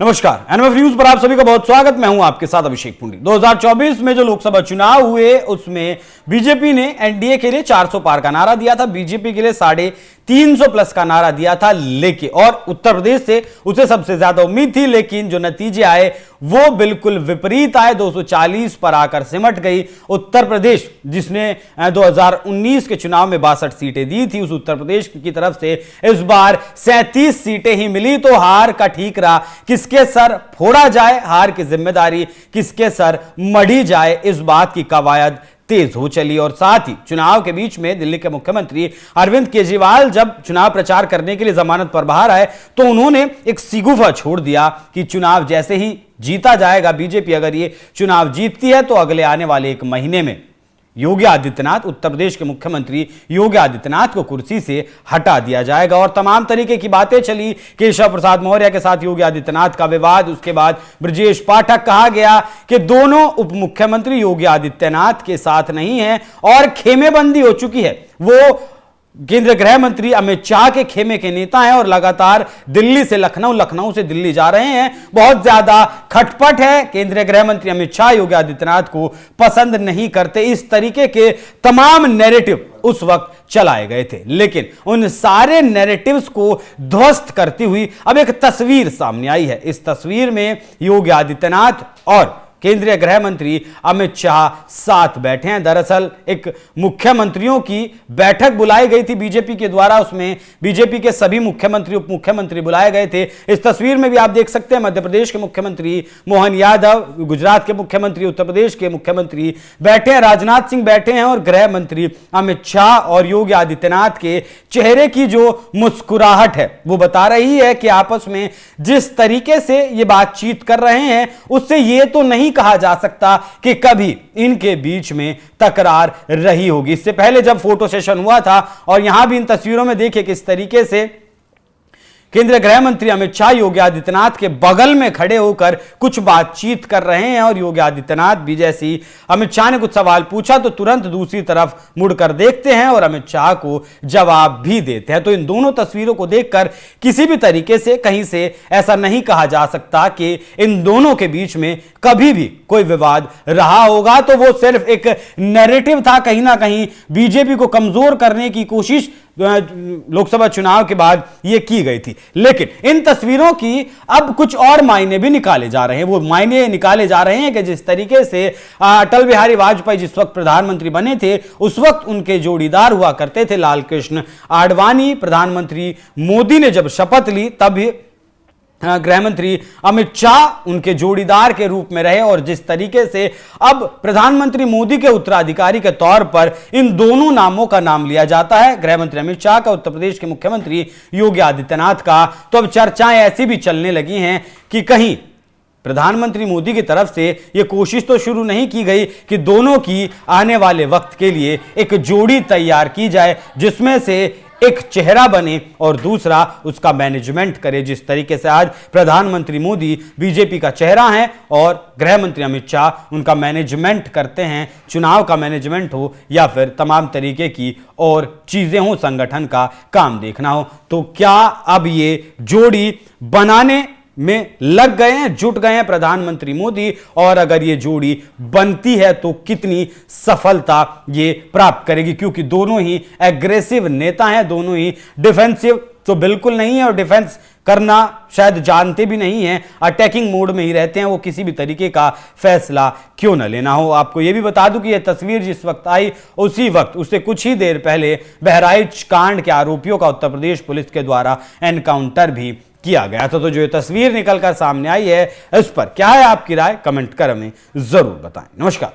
नमस्कार, NMF news पर आप सभी का बहुत स्वागत। मैं हूं आपके साथ अभिषेक पुंडी। 2024 में जो लोकसभा चुनाव हुए उसमें बीजेपी ने एनडीए के लिए 400 पार का नारा दिया था, बीजेपी के लिए 350 प्लस का नारा दिया था, लेकिन और उत्तर प्रदेश से उसे सबसे ज्यादा उम्मीद थी, लेकिन जो नतीजे आए वो बिल्कुल विपरीत आए। 240 पर आकर सिमट गई उत्तर प्रदेश, जिसने 2019 के चुनाव में 62 सीटें दी थी। उस उत्तर प्रदेश की तरफ से इस बार 37 सीटें ही मिली, तो हार का ठीक रहा किसके सर फोड़ा जाए, हार की जिम्मेदारी किसके सर मढ़ी जाए, इस बात की कवायद तेज हो चली। और साथ ही चुनाव के बीच में दिल्ली के मुख्यमंत्री अरविंद केजरीवाल जब चुनाव प्रचार करने के लिए जमानत पर बाहर आए तो उन्होंने एक सिगुफा छोड़ दिया कि चुनाव जैसे ही जीता जाएगा, बीजेपी अगर ये चुनाव जीतती है तो अगले आने वाले 1 महीने में योगी आदित्यनाथ, उत्तर प्रदेश के मुख्यमंत्री योगी आदित्यनाथ को कुर्सी से हटा दिया जाएगा। और तमाम तरीके की बातें चली। केशव प्रसाद मौर्य के साथ योगी आदित्यनाथ का विवाद, उसके बाद ब्रजेश पाठक, कहा गया कि दोनों उप मुख्यमंत्री योगी आदित्यनाथ के साथ नहीं हैं और खेमेबंदी हो चुकी है। वो केंद्रीय गृह मंत्री अमित शाह के खेमे के नेता हैं और लगातार दिल्ली से लखनऊ, लखनऊ से दिल्ली जा रहे हैं। बहुत ज्यादा खटपट है। केंद्रीय गृह मंत्री अमित शाह योगी आदित्यनाथ को पसंद नहीं करते। इस तरीके के तमाम नैरेटिव उस वक्त चलाए गए थे, लेकिन उन सारे नैरेटिव्स को ध्वस्त करती हुई अब एक तस्वीर सामने आई है। इस तस्वीर में योगी आदित्यनाथ और केंद्रीय गृह मंत्री अमित शाह साथ बैठे हैं। दरअसल एक मुख्यमंत्रियों की बैठक बुलाई गई थी बीजेपी के द्वारा, उसमें बीजेपी के सभी मुख्यमंत्री, उप मुख्यमंत्री बुलाए गए थे। इस तस्वीर में भी आप देख सकते हैं मध्य प्रदेश के मुख्यमंत्री मोहन यादव, गुजरात के मुख्यमंत्री, उत्तर प्रदेश के मुख्यमंत्री बैठे हैं, राजनाथ सिंह बैठे हैं और गृह मंत्री अमित शाह और योगी आदित्यनाथ के चेहरे की जो मुस्कुराहट है वो बता रही है कि आपस में जिस तरीके से ये बातचीत कर रहे हैं उससे ये तो नहीं कहा जा सकता कि कभी इनके बीच में तकरार रही होगी। इससे पहले जब फोटो सेशन हुआ था और यहां भी इन तस्वीरों में देखिए किस तरीके से केंद्रीय गृह मंत्री अमित शाह योगी आदित्यनाथ के बगल में खड़े होकर कुछ बातचीत कर रहे हैं और योगी आदित्यनाथ भी जैसी अमित शाह ने कुछ सवाल पूछा तो तुरंत दूसरी तरफ मुड़कर देखते हैं और अमित शाह को जवाब भी देते हैं। तो इन दोनों तस्वीरों को देखकर किसी भी तरीके से कहीं से ऐसा नहीं कहा जा सकता कि इन दोनों के बीच में कभी भी कोई विवाद रहा होगा। तो वो सिर्फ एक नैरेटिव था, कहीं ना कहीं बीजेपी को कमजोर करने की कोशिश लोकसभा चुनाव के बाद यह की गई थी। लेकिन इन तस्वीरों की अब कुछ और मायने भी निकाले जा रहे हैं। वो मायने निकाले जा रहे हैं कि जिस तरीके से अटल बिहारी वाजपेयी जिस वक्त प्रधानमंत्री बने थे उस वक्त उनके जोड़ीदार हुआ करते थे लाल कृष्ण आडवाणी। प्रधानमंत्री मोदी ने जब शपथ ली तब गृह मंत्री अमित शाह उनके जोड़ीदार के रूप में रहे और जिस तरीके से अब प्रधानमंत्री मोदी के उत्तराधिकारी के तौर पर इन दोनों नामों का नाम लिया जाता है, गृह मंत्री अमित शाह का, उत्तर प्रदेश के मुख्यमंत्री योगी आदित्यनाथ का, तो अब चर्चाएं ऐसी भी चलने लगी हैं कि कहीं प्रधानमंत्री मोदी की तरफ से यह कोशिश तो शुरू नहीं की गई कि दोनों की आने वाले वक्त के लिए एक जोड़ी तैयार की जाए जिसमें से एक चेहरा बने और दूसरा उसका मैनेजमेंट करे। जिस तरीके से आज प्रधानमंत्री मोदी बीजेपी का चेहरा है और गृह मंत्री अमित शाह उनका मैनेजमेंट करते हैं, चुनाव का मैनेजमेंट हो या फिर तमाम तरीके की और चीजें हो, संगठन का काम देखना हो, तो क्या अब ये जोड़ी बनाने में लग गए हैं, जुट गए हैं प्रधानमंत्री मोदी? और अगर ये जोड़ी बनती है तो कितनी सफलता ये प्राप्त करेगी? क्योंकि दोनों ही एग्रेसिव नेता हैं, दोनों ही डिफेंसिव तो बिल्कुल नहीं है और डिफेंस करना शायद जानते भी नहीं हैं, अटैकिंग मोड में ही रहते हैं। वो किसी भी तरीके का फैसला क्यों न लेना हो। आपको यह भी बता दूं कि यह तस्वीर जिस वक्त आई उसी वक्त, उससे कुछ ही देर पहले बहराइच कांड के आरोपियों का उत्तर प्रदेश पुलिस के द्वारा एनकाउंटर भी किया गया था। तो जो ये तस्वीर निकलकर सामने आई है इस पर क्या है आपकी राय, कमेंट कर हमें जरूर बताएं। नमस्कार।